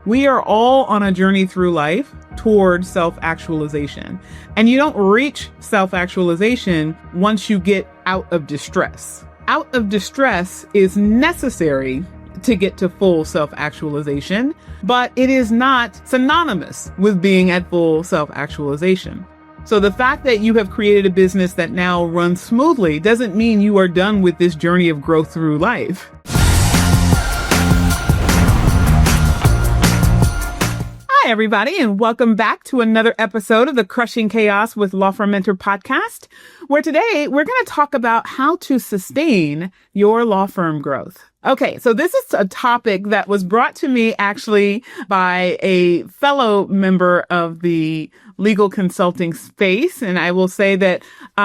We are all on a journey through life toward self-actualization. And you don't reach self-actualization once you get out of distress. Out of distress is necessary to get to full self-actualization, but it is not synonymous with being at full self-actualization. So the fact that you have created a business that now runs smoothly doesn't mean you are done with this journey of growth through life. Hi, everybody, and welcome back to another episode of the Crushing Chaos with Law Firm Mentor podcast, where today we're going to talk about how to sustain your law firm growth. Okay, so this is a topic that was brought to me actually by a fellow member of the legal consulting space. And I will say that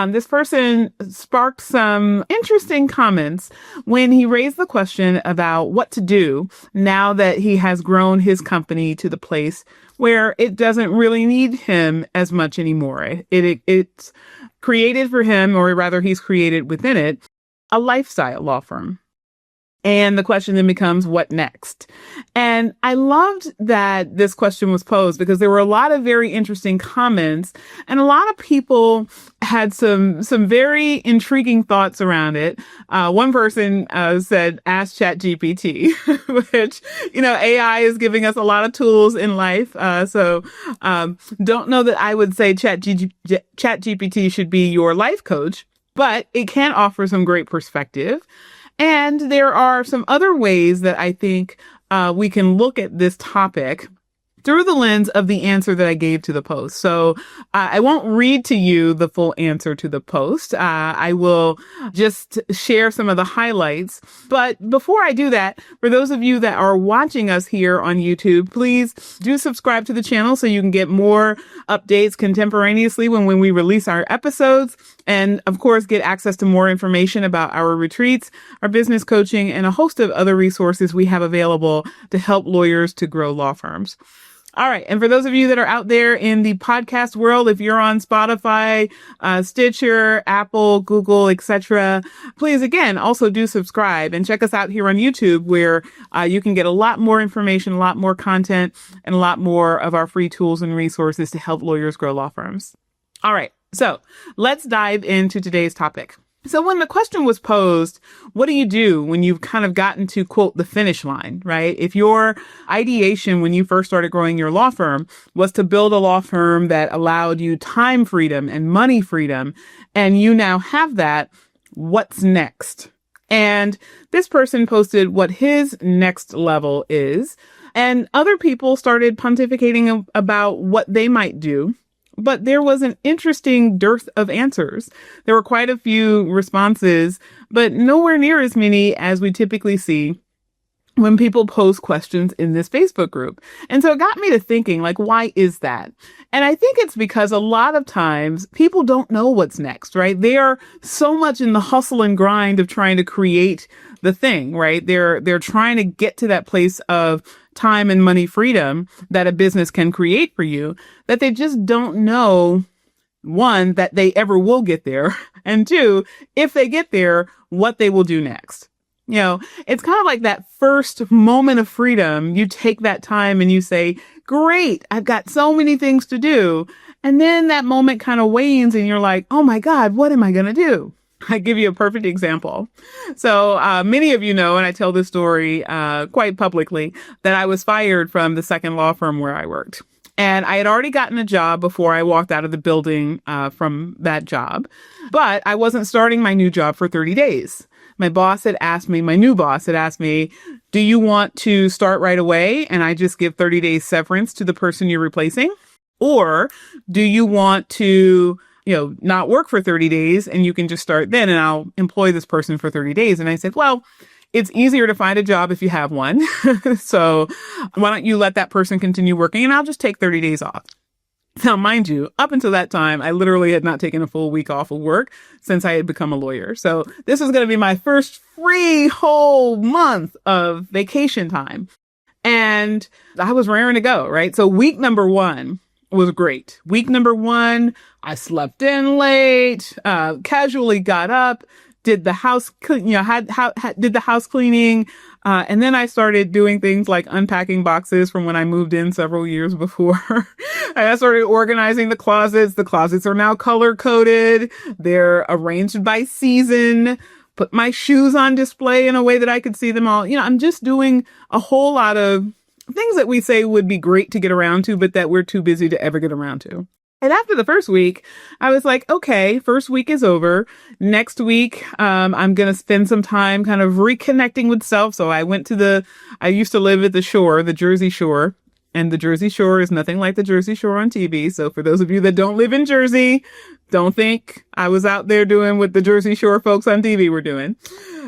this person sparked some interesting comments when he raised the question about what to do now that he has grown his company to the place where it doesn't really need him as much anymore. It's created for him, or rather he's created within it, a lifestyle law firm. And the question then becomes, what next? And I loved that this question was posed because there were a lot of very interesting comments and a lot of people had some very intriguing thoughts around it. One person said, ask ChatGPT, which, AI is giving us a lot of tools in life. So don't know that I would say ChatGPT should be your life coach, but it can offer some great perspective. And there are some other ways that I think we can look at this topic through the lens of the answer that I gave to the post. So I won't read to you the full answer to the post. I will just share some of the highlights. But before I do that, for those of you that are watching us here on YouTube, please do subscribe to the channel so you can get more updates contemporaneously when we release our episodes. And of course, get access to more information about our retreats, our business coaching, and a host of other resources we have available to help lawyers to grow law firms. All right. And for those of you that are out there in the podcast world, if you're on Spotify, Stitcher, Apple, Google, etc., please, again, also do subscribe and check us out here on YouTube, where you can get a lot more information, a lot more content, and a lot more of our free tools and resources to help lawyers grow law firms. All right. So let's dive into today's topic. So when the question was posed, what do you do when you've kind of gotten to, quote, the finish line, right? If your ideation when you first started growing your law firm was to build a law firm that allowed you time freedom and money freedom, and you now have that, what's next? And this person posted what his next level is, and other people started pontificating about what they might do. But there was an interesting dearth of answers. There were quite a few responses, but nowhere near as many as we typically see when people post questions in this Facebook group. And so it got me to thinking, why is that? And I think it's because a lot of times people don't know what's next, right? They are so much in the hustle and grind of trying to create the thing, right? They're trying to get to that place of time and money freedom that a business can create for you, that they just don't know, one, that they ever will get there, and two, if they get there, what they will do next. It's kind of like that first moment of freedom. You take that time and you say, great, I've got so many things to do. And then that moment kind of wanes and you're like, oh my God, what am I going to do? I give you a perfect example. So many of you know, and I tell this story quite publicly, that I was fired from the second law firm where I worked. And I had already gotten a job before I walked out of the building from that job. But I wasn't starting my new job for 30 days. My new boss had asked me, do you want to start right away and I just give 30 days severance to the person you're replacing? Or do you want to not work for 30 days and you can just start then and I'll employ this person for 30 days. And I said, well, it's easier to find a job if you have one. So why don't you let that person continue working and I'll just take 30 days off. Now, mind you, up until that time, I literally had not taken a full week off of work since I had become a lawyer. So this was going to be my first free whole month of vacation time. And I was raring to go, right? So week number one was great. Week number one, I slept in late, casually got up, did the house, did the house cleaning, And then I started doing things like unpacking boxes from when I moved in several years before. And I started organizing the closets. The closets are now color coded. They're arranged by season. Put my shoes on display in a way that I could see them all. I'm just doing a whole lot of things that we say would be great to get around to, but that we're too busy to ever get around to. And after the first week, I was like, okay, first week is over. Next week, I'm going to spend some time kind of reconnecting with self. So I used to live at the shore, the Jersey Shore, and the Jersey Shore is nothing like the Jersey Shore on TV. So for those of you that don't live in Jersey, don't think I was out there doing what the Jersey Shore folks on TV were doing.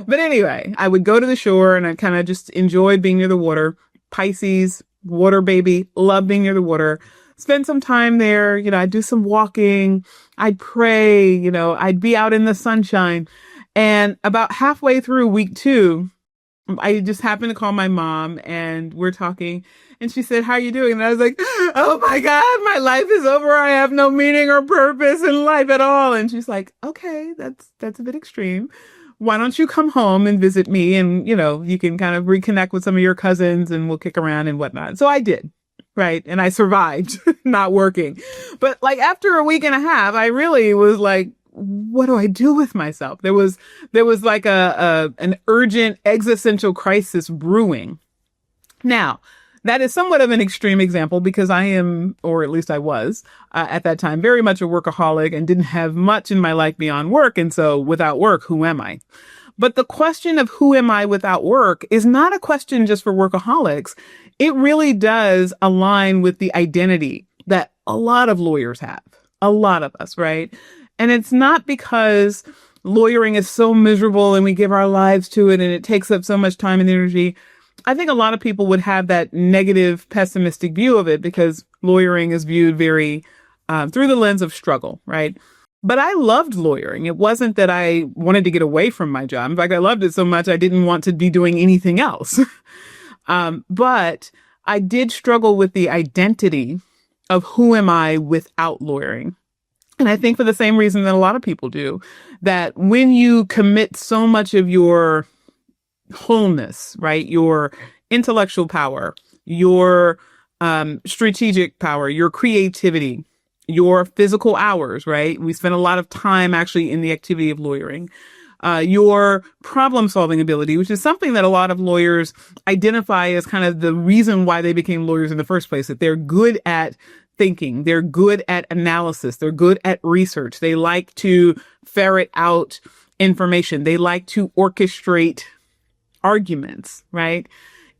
But anyway, I would go to the shore and I kind of just enjoyed being near the water. Pisces, water baby, love being near the water. Spend some time there. I'd do some walking. I'd pray, I'd be out in the sunshine. And about halfway through week 2, I just happened to call my mom and we're talking and she said, "How are you doing?" And I was like, "Oh my God, my life is over. I have no meaning or purpose in life at all." And she's like, "Okay, that's a bit extreme. Why don't you come home and visit me? And, you can kind of reconnect with some of your cousins and we'll kick around and whatnot." So I did. Right. And I survived not working. But like after a week and a half, I really was like, what do I do with myself? There was like an urgent existential crisis brewing. Now, that is somewhat of an extreme example because I am, or at least I was at that time, very much a workaholic and didn't have much in my life beyond work. And so without work, who am I? But the question of who am I without work is not a question just for workaholics. It really does align with the identity that a lot of lawyers have, a lot of us, right? And it's not because lawyering is so miserable and we give our lives to it and it takes up so much time and energy. I think a lot of people would have that negative, pessimistic view of it because lawyering is viewed very through the lens of struggle, right? But I loved lawyering. It wasn't that I wanted to get away from my job. In fact, I loved it so much I didn't want to be doing anything else. But I did struggle with the identity of who am I without lawyering. And I think for the same reason that a lot of people do, that when you commit so much of your wholeness, right, your intellectual power, your strategic power, your creativity, your physical hours, right? We spend a lot of time actually in the activity of lawyering. Your problem solving ability, which is something that a lot of lawyers identify as kind of the reason why they became lawyers in the first place, that they're good at thinking, they're good at analysis, they're good at research. They like to ferret out information. They like to orchestrate arguments, right?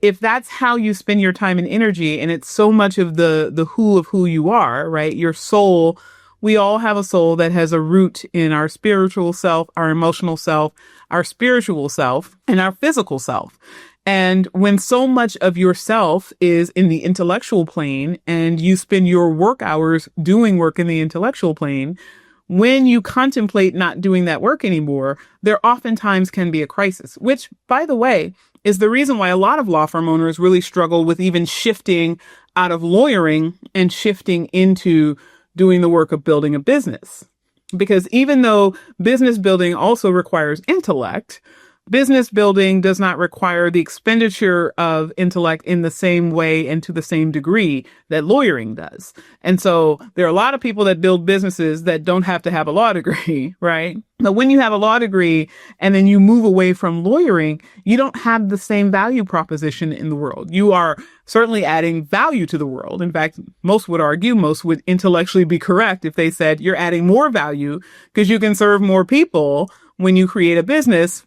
If that's how you spend your time and energy, and it's so much of the who of who you are, right? Your soul. We all have a soul that has a root in our spiritual self, our emotional self, our spiritual self, and our physical self. And when so much of yourself is in the intellectual plane and you spend your work hours doing work in the intellectual plane, when you contemplate not doing that work anymore, there oftentimes can be a crisis, which, by the way, is the reason why a lot of law firm owners really struggle with even shifting out of lawyering and shifting into doing the work of building a business. Because even though business building also requires intellect, business building does not require the expenditure of intellect in the same way and to the same degree that lawyering does. And so there are a lot of people that build businesses that don't have to have a law degree, right? But when you have a law degree and then you move away from lawyering, you don't have the same value proposition in the world. You are certainly adding value to the world. In fact, most would argue, most would intellectually be correct if they said you're adding more value because you can serve more people when you create a business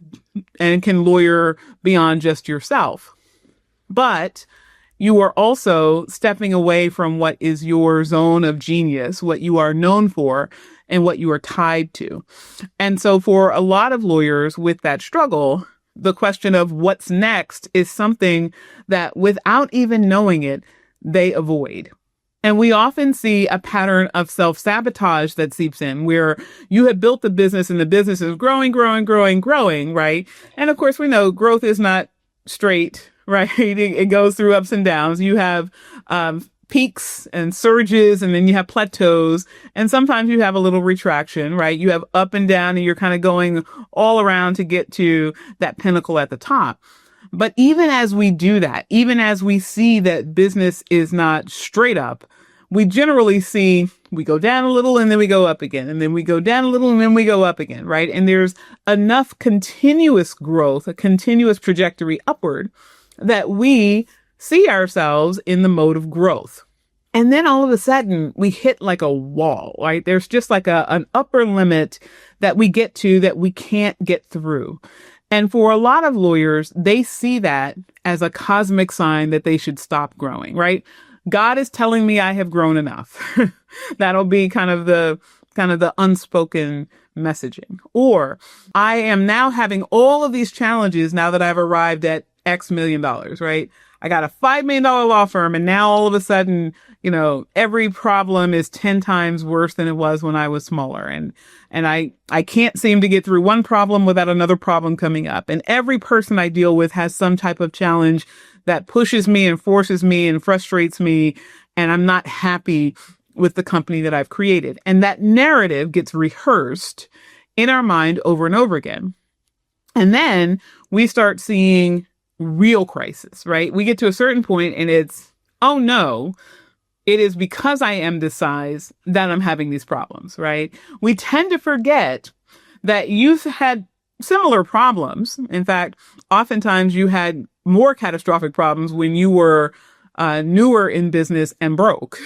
and can lawyer beyond just yourself. But you are also stepping away from what is your zone of genius, what you are known for, and what you are tied to. And so for a lot of lawyers with that struggle, the question of what's next is something that without even knowing it, they avoid. And we often see a pattern of self-sabotage that seeps in where you have built the business and the business is growing, right? And of course, we know growth is not straight, right? It goes through ups and downs. You have peaks and surges, and then you have plateaus. And sometimes you have a little retraction, right? You have up and down, and you're kind of going all around to get to that pinnacle at the top. But even as we do that, even as we see that business is not straight up, we generally see we go down a little and then we go up again, and then we go down a little and then we go up again, right? And there's enough continuous growth, a continuous trajectory upward, that we see ourselves in the mode of growth. And then all of a sudden we hit like a wall, right? There's just like an upper limit that we get to that we can't get through. And for a lot of lawyers, they see that as a cosmic sign that they should stop growing, right? God is telling me I have grown enough. That'll be kind of the unspoken messaging. Or I am now having all of these challenges now that I've arrived at X million dollars, right? I got a $5 million law firm, and now all of a sudden, every problem is 10 times worse than it was when I was smaller. And I can't seem to get through one problem without another problem coming up. And every person I deal with has some type of challenge that pushes me and forces me and frustrates me. And I'm not happy with the company that I've created. And that narrative gets rehearsed in our mind over and over again. And then we start seeing real crisis, right? We get to a certain point and it's, oh no, it is because I am this size that I'm having these problems, right? We tend to forget that you've had similar problems. In fact, oftentimes you had more catastrophic problems when you were newer in business and broke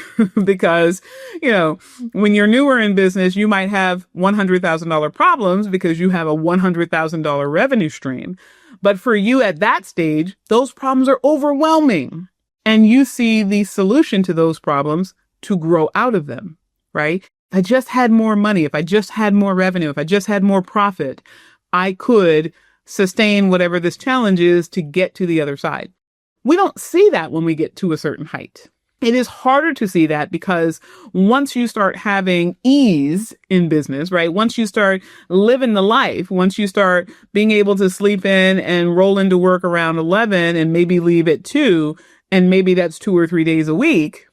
because, when you're newer in business, you might have $100,000 problems because you have a $100,000 revenue stream. But for you at that stage, those problems are overwhelming. And you see the solution to those problems to grow out of them, right? If I just had more money, if I just had more revenue, if I just had more profit, I could sustain whatever this challenge is to get to the other side. We don't see that when we get to a certain height. It is harder to see that because once you start having ease in business, right? Once you start living the life, once you start being able to sleep in and roll into work around 11 and maybe leave at 2, and maybe that's 2 or 3 days a week,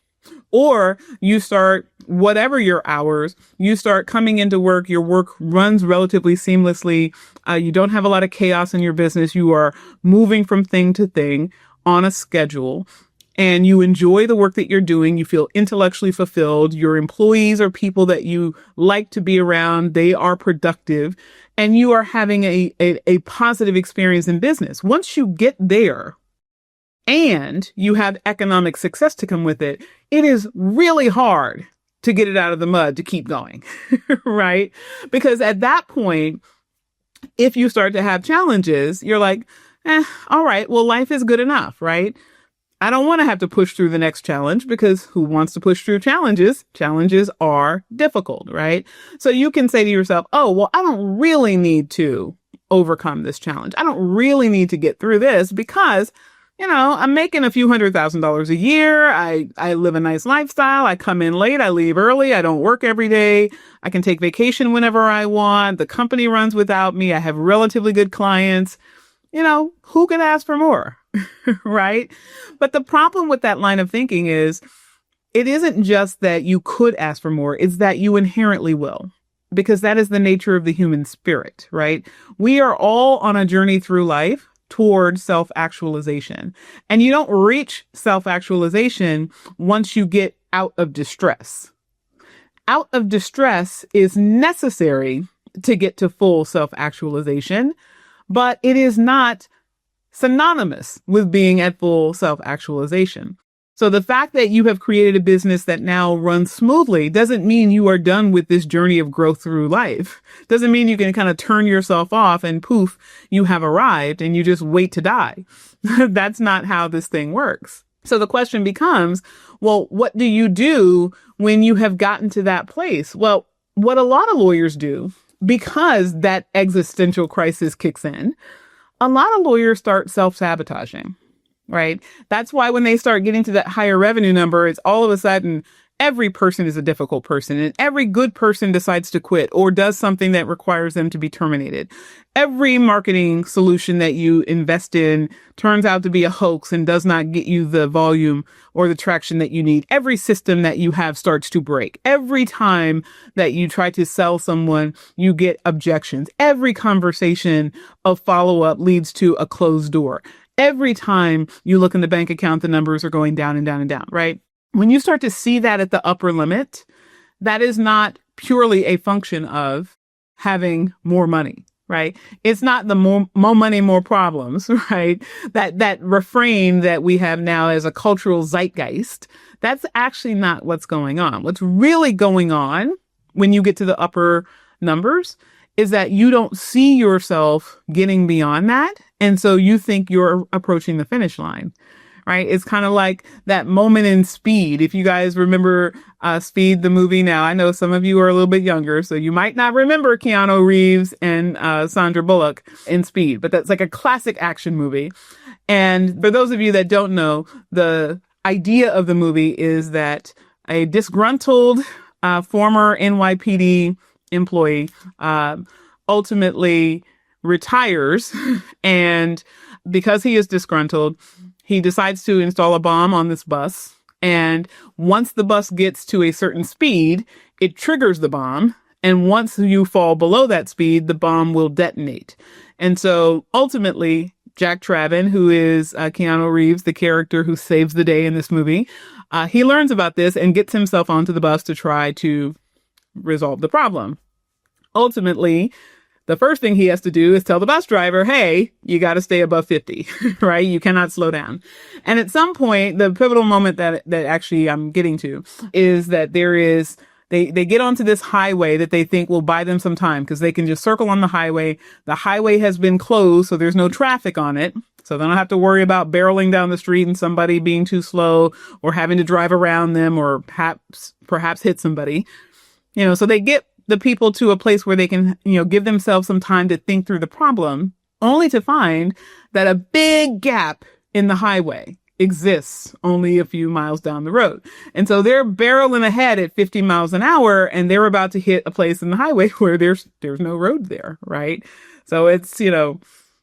or you start whatever your hours, you start coming into work, your work runs relatively seamlessly. You don't have a lot of chaos in your business. You are moving from thing to thing on a schedule. And you enjoy the work that you're doing. You feel intellectually fulfilled. Your employees are people that you like to be around. They are productive. And you are having a positive experience in business. Once you get there and you have economic success to come with it, it is really hard to get it out of the mud to keep going, right? Because at that point, if you start to have challenges, you're like, all right, well, life is good enough, right? I don't want to have to push through the next challenge because who wants to push through challenges? Challenges are difficult, right? So you can say to yourself, oh, well, I don't really need to overcome this challenge. I don't really need to get through this because, I'm making a few $100,000s a year. I live a nice lifestyle. I come in late. I leave early. I don't work every day. I can take vacation whenever I want. The company runs without me. I have relatively good clients. Who could ask for more? Right? But the problem with that line of thinking is it isn't just that you could ask for more, it's that you inherently will, because that is the nature of the human spirit, right? We are all on a journey through life toward self-actualization. And you don't reach self-actualization once you get out of distress. Out of distress is necessary to get to full self-actualization, but it is not synonymous with being at full self-actualization. So the fact that you have created a business that now runs smoothly doesn't mean you are done with this journey of growth through life. Doesn't mean you can kind of turn yourself off and poof, you have arrived and you just wait to die. That's not how this thing works. So the question becomes, well, what do you do when you have gotten to that place? Well, what a lot of lawyers do, because that existential crisis kicks in, a lot of lawyers start self-sabotaging, right? That's why when they start getting to that higher revenue number, it's all of a sudden every person is a difficult person and every good person decides to quit or does something that requires them to be terminated. Every marketing solution that you invest in turns out to be a hoax and does not get you the volume or the traction that you need. Every system that you have starts to break. Every time that you try to sell someone, you get objections. Every conversation of follow-up leads to a closed door. Every time you look in the bank account, the numbers are going down and down and down, right? When you start to see that at the upper limit, that is not purely a function of having more money, right? It's not the more money, more problems, right? That refrain that we have now as a cultural zeitgeist, that's actually not what's going on. What's really going on when you get to the upper numbers is that you don't see yourself getting beyond that. And so you think you're approaching the finish line, right? It's kind of like that moment in Speed. If you guys remember Speed, the movie now, I know some of you are a little bit younger, so you might not remember Keanu Reeves and Sandra Bullock in Speed, but that's like a classic action movie. And for those of you that don't know, the idea of the movie is that a disgruntled former NYPD employee ultimately retires, and because he is disgruntled, he decides to install a bomb on this bus. And once the bus gets to a certain speed, it triggers the bomb. And once you fall below that speed, the bomb will detonate. And so ultimately, Jack Traven, who is Keanu Reeves, the character who saves the day in this movie, he learns about this and gets himself onto the bus to try to resolve the problem. Ultimately, the first thing he has to do is tell the bus driver, hey, you got to stay above 50, right? You cannot slow down. And at some point, the pivotal moment that actually I'm getting to is that they get onto this highway that they think will buy them some time because they can just circle on the highway. The highway has been closed, so there's no traffic on it. So they don't have to worry about barreling down the street and somebody being too slow or having to drive around them or perhaps hit somebody. So they get the people to a place where they can, give themselves some time to think through the problem, only to find that a big gap in the highway exists only a few miles down the road. And so they're barreling ahead at 50 miles an hour and they're about to hit a place in the highway where there's no road there, right? So it's,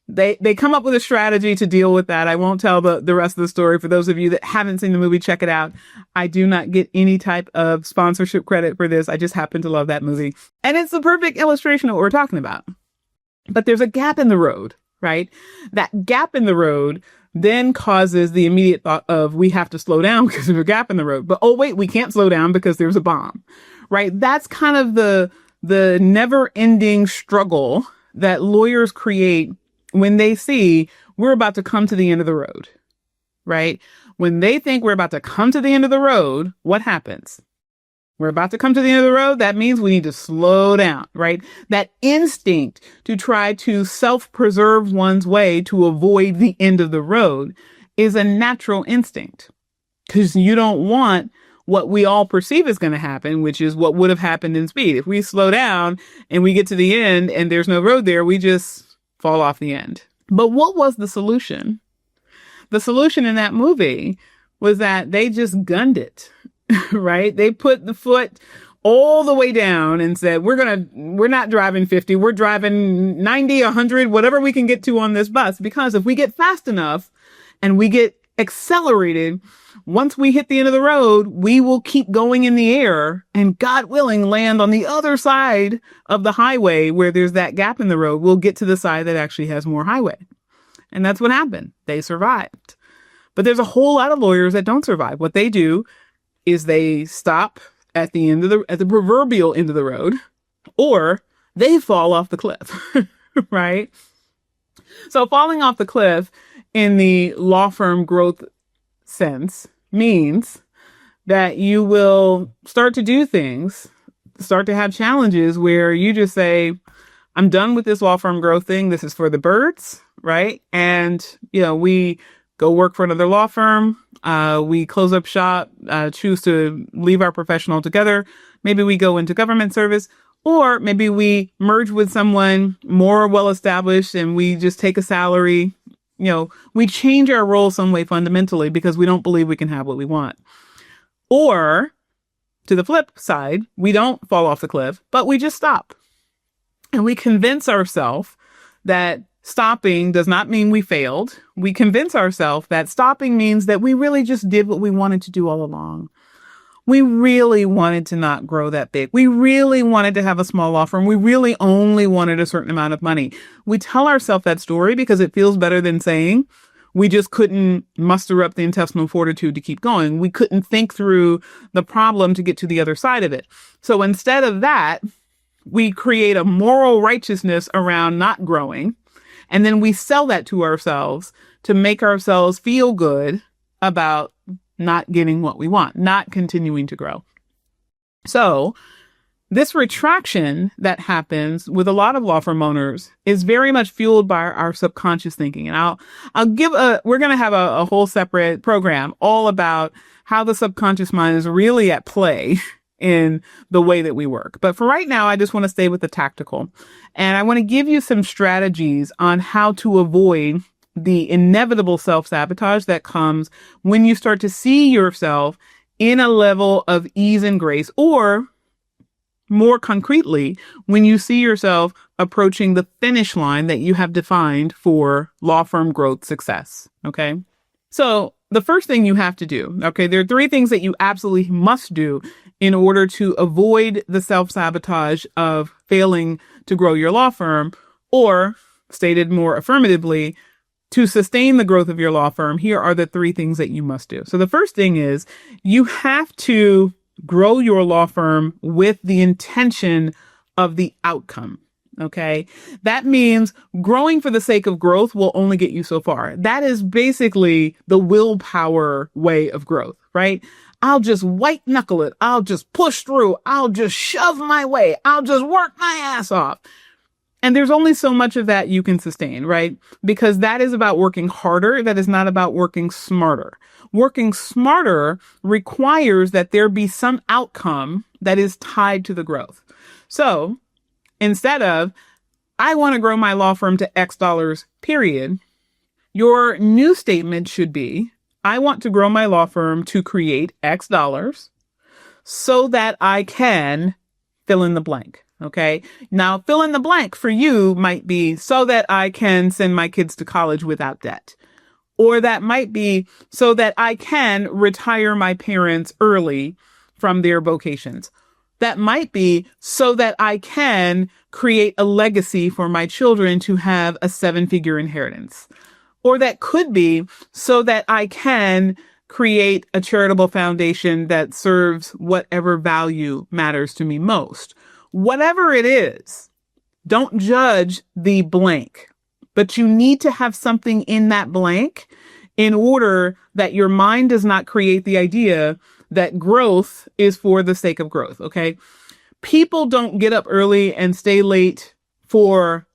they come up with a strategy to deal with that. I won't tell the rest of the story. For those of you that haven't seen the movie, check it out. I do not get any type of sponsorship credit for this. I just happen to love that movie. And it's the perfect illustration of what we're talking about. But there's a gap in the road, right? That gap in the road then causes the immediate thought of we have to slow down because there's a gap in the road. But oh, wait, we can't slow down because there's a bomb, right? That's kind of the never ending struggle that lawyers create when they see we're about to come to the end of the road, right? When they think we're about to come to the end of the road, what happens? We're about to come to the end of the road. That means we need to slow down, right? That instinct to try to self-preserve one's way to avoid the end of the road is a natural instinct because you don't want what we all perceive is going to happen, which is what would have happened in Speed. If we slow down and we get to the end and there's no road there, we just fall off the end. But what was the solution? The solution in that movie was that they just gunned it, right? They put the foot all the way down and said, we're not driving 50, we're driving 90, 100, whatever we can get to on this bus. Because if we get fast enough and we get accelerated, once we hit the end of the road, we will keep going in the air and God willing land on the other side of the highway where there's that gap in the road. We'll get to the side that actually has more highway. And that's what happened. They survived. But there's a whole lot of lawyers that don't survive. What they do is they stop at the proverbial end of the road, or they fall off the cliff, right? So falling off the cliff in the law firm growth sense means that you will start to do things, start to have challenges where you just say, I'm done with this law firm growth thing. This is for the birds, right? And, we go work for another law firm. We close up shop, choose to leave our profession altogether. Maybe we go into government service, or maybe we merge with someone more well-established and we just take a salary. We change our role some way fundamentally because we don't believe we can have what we want. Or to the flip side, we don't fall off the cliff, but we just stop. And we convince ourselves that stopping does not mean we failed. We convince ourselves that stopping means that we really just did what we wanted to do all along. We really wanted to not grow that big. We really wanted to have a small law firm. We really only wanted a certain amount of money. We tell ourselves that story because it feels better than saying We just couldn't muster up the intestinal fortitude to keep going. We couldn't think through the problem to get to the other side of it. So instead of that, we create a moral righteousness around not growing. And then we sell that to ourselves to make ourselves feel good about not getting what we want, not continuing to grow. So this retraction that happens with a lot of law firm owners is very much fueled by our subconscious thinking. And we're going to have a whole separate program all about how the subconscious mind is really at play in the way that we work. But for right now, I just want to stay with the tactical. And I want to give you some strategies on how to avoid the inevitable self-sabotage that comes when you start to see yourself in a level of ease and grace, or more concretely, when you see yourself approaching the finish line that you have defined for law firm growth success. Okay. So the first thing you have to do, okay, there are 3 things that you absolutely must do in order to avoid the self-sabotage of failing to grow your law firm, or stated more affirmatively, to sustain the growth of your law firm. Here are the 3 things that you must do. So the first thing is you have to grow your law firm with the intention of the outcome. Okay. That means growing for the sake of growth will only get you so far. That is basically the willpower way of growth, right? I'll just white knuckle it. I'll just push through. I'll just shove my way. I'll just work my ass off. And there's only so much of that you can sustain, right? Because that is about working harder. That is not about working smarter. Working smarter requires that there be some outcome that is tied to the growth. So instead of, I want to grow my law firm to X dollars, period, your new statement should be, I want to grow my law firm to create X dollars so that I can fill in the blank. Okay. Now, fill in the blank for you might be so that I can send my kids to college without debt. Or that might be so that I can retire my parents early from their vocations. That might be so that I can create a legacy for my children to have a 7-figure inheritance. Or that could be so that I can create a charitable foundation that serves whatever value matters to me most. Whatever it is, don't judge the blank, but you need to have something in that blank in order that your mind does not create the idea that growth is for the sake of growth. Okay. People don't get up early and stay late for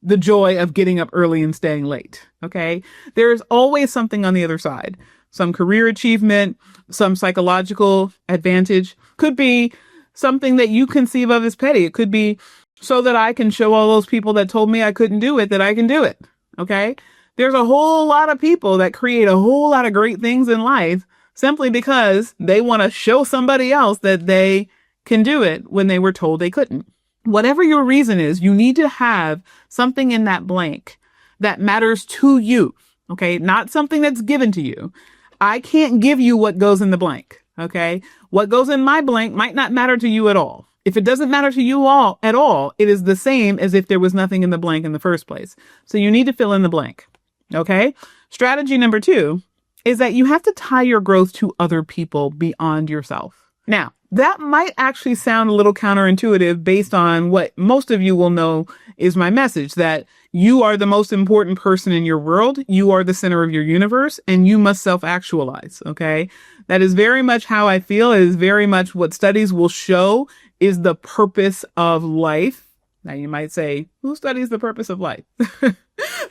the joy of getting up early and staying late. Okay. There's always something on the other side, some career achievement, some psychological advantage. Could be something that you conceive of as petty. It could be so that I can show all those people that told me I couldn't do it that I can do it. Okay. There's a whole lot of people that create a whole lot of great things in life simply because they want to show somebody else that they can do it when they were told they couldn't. Whatever your reason is, you need to have something in that blank that matters to you. Okay. Not something that's given to you. I can't give you what goes in the blank. Okay. What goes in my blank might not matter to you at all. If it doesn't matter to you all at all, it is the same as if there was nothing in the blank in the first place. So you need to fill in the blank. Okay. Strategy number 2 is that you have to tie your growth to other people beyond yourself. Now, that might actually sound a little counterintuitive based on what most of you will know is my message, that you are the most important person in your world. You are the center of your universe and you must self-actualize. Okay. That is very much how I feel. It is very much what studies will show is the purpose of life. Now you might say, who studies the purpose of life?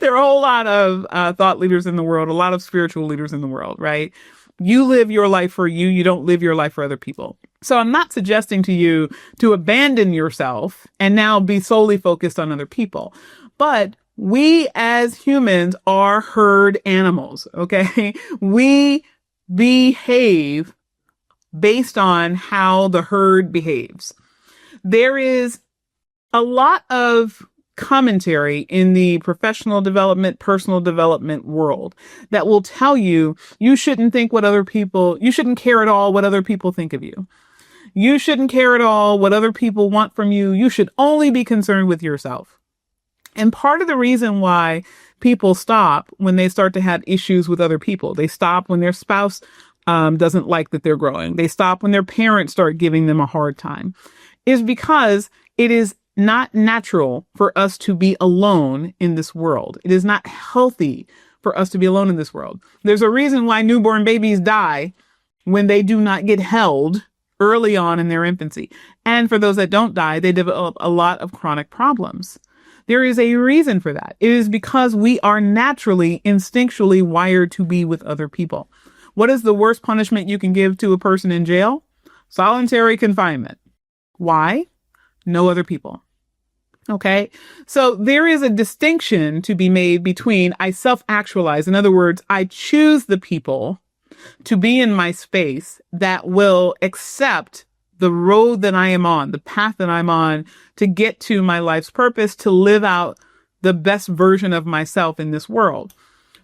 There are a whole lot of thought leaders in the world, a lot of spiritual leaders in the world, right? You live your life for you. You don't live your life for other people. So I'm not suggesting to you to abandon yourself and now be solely focused on other people. But we as humans are herd animals, okay? We behave based on how the herd behaves. There is a lot of commentary in the professional development, personal development world that will tell you you shouldn't think what other people, you shouldn't care at all what other people think of you. You shouldn't care at all what other people want from you. You should only be concerned with yourself. And part of the reason why people stop when they start to have issues with other people, they stop when their spouse doesn't like that they're growing, they stop when their parents start giving them a hard time, is because it is not natural for us to be alone in this world. It is not healthy for us to be alone in this world. There's a reason why newborn babies die when they do not get held early on in their infancy. And for those that don't die, they develop a lot of chronic problems. There is a reason for that. It is because we are naturally, instinctually wired to be with other people. What is the worst punishment you can give to a person in jail? Solitary confinement. Why? No other people. Okay. So there is a distinction to be made between I self-actualize. In other words, I choose the people to be in my space that will accept the road that I am on, the path that I'm on to get to my life's purpose, to live out the best version of myself in this world,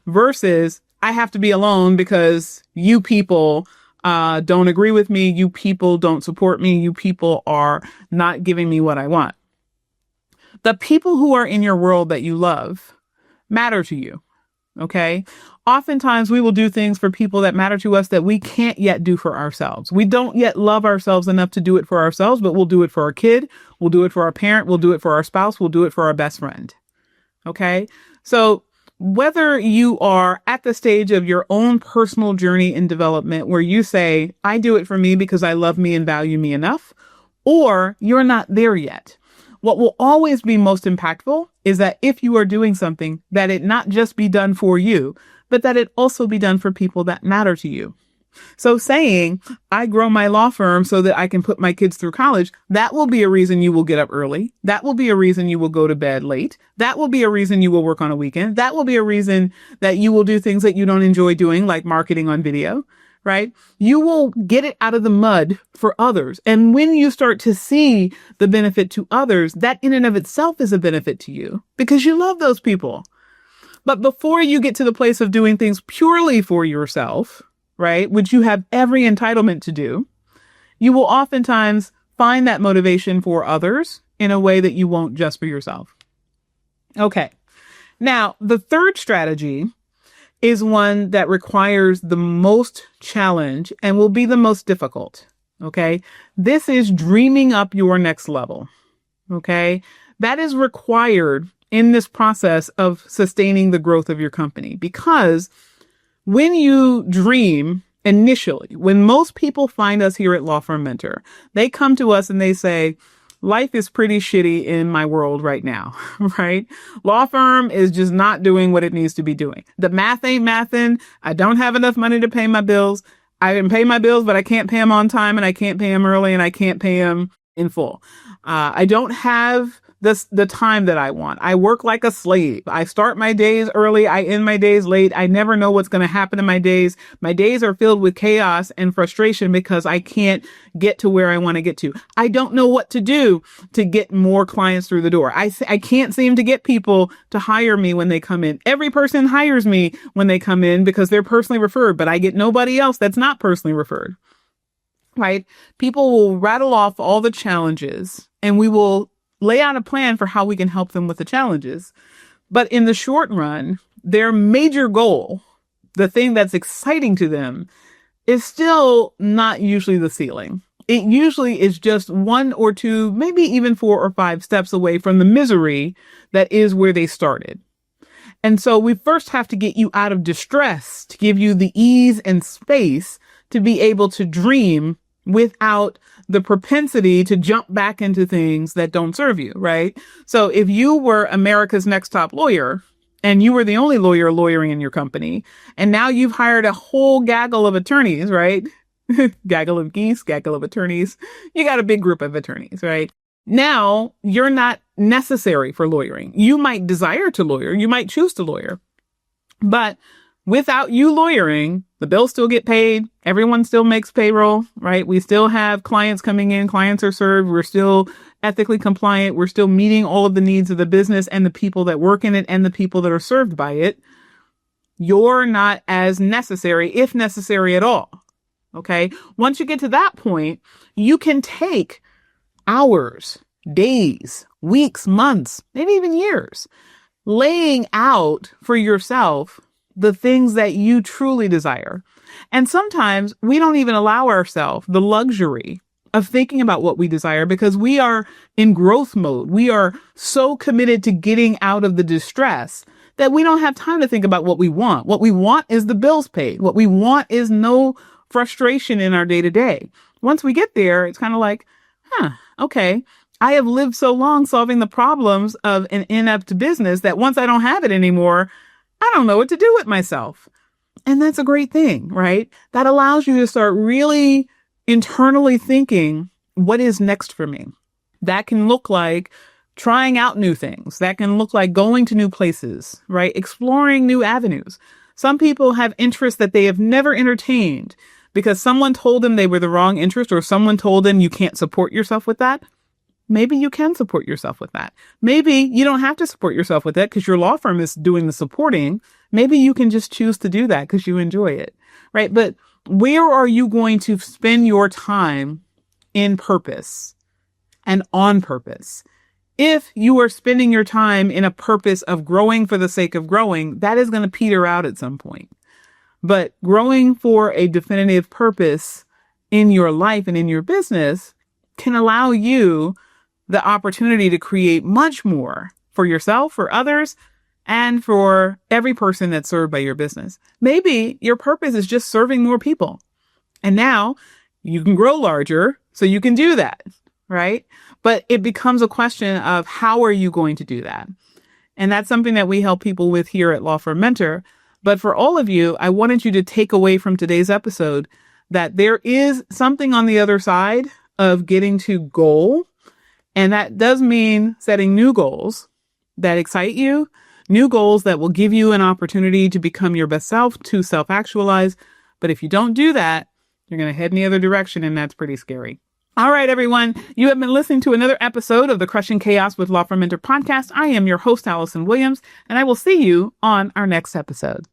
versus I have to be alone because you people don't agree with me. You people don't support me. You people are not giving me what I want. The people who are in your world that you love matter to you. Okay. Oftentimes we will do things for people that matter to us that we can't yet do for ourselves. We don't yet love ourselves enough to do it for ourselves, but we'll do it for our kid. We'll do it for our parent. We'll do it for our spouse. We'll do it for our best friend. Okay. So whether you are at the stage of your own personal journey in development where you say, I do it for me because I love me and value me enough, or you're not there yet. What will always be most impactful is that if you are doing something, that it not just be done for you, but that it also be done for people that matter to you. So saying, I grow my law firm so that I can put my kids through college, that will be a reason you will get up early. That will be a reason you will go to bed late. That will be a reason you will work on a weekend. That will be a reason that you will do things that you don't enjoy doing, like marketing on video. Right? You will get it out of the mud for others. And when you start to see the benefit to others, that in and of itself is a benefit to you because you love those people. But before you get to the place of doing things purely for yourself, right, which you have every entitlement to do, you will oftentimes find that motivation for others in a way that you won't just for yourself. Okay. Now, the third strategy is one that requires the most challenge and will be the most difficult. Okay. This is dreaming up your next level. Okay. That is required in this process of sustaining the growth of your company, because when you dream initially, when most people find us here at Law Firm Mentor, they come to us and they say, life is pretty shitty in my world right now, right? Law firm is just not doing what it needs to be doing. The math ain't mathin'. I don't have enough money to pay my bills. I can pay my bills, but I can't pay them on time, and I can't pay them early, and I can't pay them in full. I don't have the time that I want. I work like a slave. I start my days early. I end my days late. I never know what's going to happen in my days. My days are filled with chaos and frustration because I can't get to where I want to get to. I don't know what to do to get more clients through the door. I can't seem to get people to hire me when they come in. Every person hires me when they come in because they're personally referred, but I get nobody else that's not personally referred. Right? People will rattle off all the challenges and we will lay out a plan for how we can help them with the challenges. But in the short run, their major goal, the thing that's exciting to them, is still not usually the ceiling. It usually is just 1 or 2, maybe even 4 or 5 steps away from the misery that is where they started. And so we first have to get you out of distress to give you the ease and space to be able to dream without the propensity to jump back into things that don't serve you, right? So if you were America's Next Top Lawyer and you were the only lawyer lawyering in your company, and now you've hired a whole gaggle of attorneys, right? Gaggle of geese, gaggle of attorneys. You got a big group of attorneys, right? Now you're not necessary for lawyering. You might desire to lawyer. You might choose to lawyer, but without you lawyering, the bills still get paid. Everyone still makes payroll, right? We still have clients coming in. Clients are served. We're still ethically compliant. We're still meeting all of the needs of the business and the people that work in it and the people that are served by it. You're not as necessary, if necessary at all. Okay. Once you get to that point, you can take hours days, weeks, months, maybe even years, laying out for yourself the things that you truly desire. And sometimes we don't even allow ourselves the luxury of thinking about what we desire because we are in growth mode. We are so committed to getting out of the distress that we don't have time to think about what we want. What we want is the bills paid. What we want is no frustration in our day to day. Once we get there, it's kind of like, okay, I have lived so long solving the problems of an inept business that once I don't have it anymore, I don't know what to do with myself. And that's a great thing, right? That allows you to start really internally thinking, what is next for me? That can look like trying out new things. That can look like going to new places, right? Exploring new avenues. Some people have interests that they have never entertained because someone told them they were the wrong interest or someone told them you can't support yourself with that. Maybe you can support yourself with that. Maybe you don't have to support yourself with that because your law firm is doing the supporting. Maybe you can just choose to do that because you enjoy it, right? But where are you going to spend your time in purpose and on purpose? If you are spending your time in a purpose of growing for the sake of growing, that is going to peter out at some point. But growing for a definitive purpose in your life and in your business can allow you the opportunity to create much more for yourself, for others, and for every person that's served by your business. Maybe your purpose is just serving more people. And now you can grow larger, so you can do that, right? But it becomes a question of how are you going to do that? And that's something that we help people with here at Law Firm Mentor. But for all of you, I wanted you to take away from today's episode that there is something on the other side of getting to goal. And that does mean setting new goals that excite you, new goals that will give you an opportunity to become your best self, to self-actualize. But if you don't do that, you're going to head in the other direction, and that's pretty scary. All right, everyone. You have been listening to another episode of the Crushing Chaos with Law Firm Mentor podcast. I am your host, Allison Williams, and I will see you on our next episode.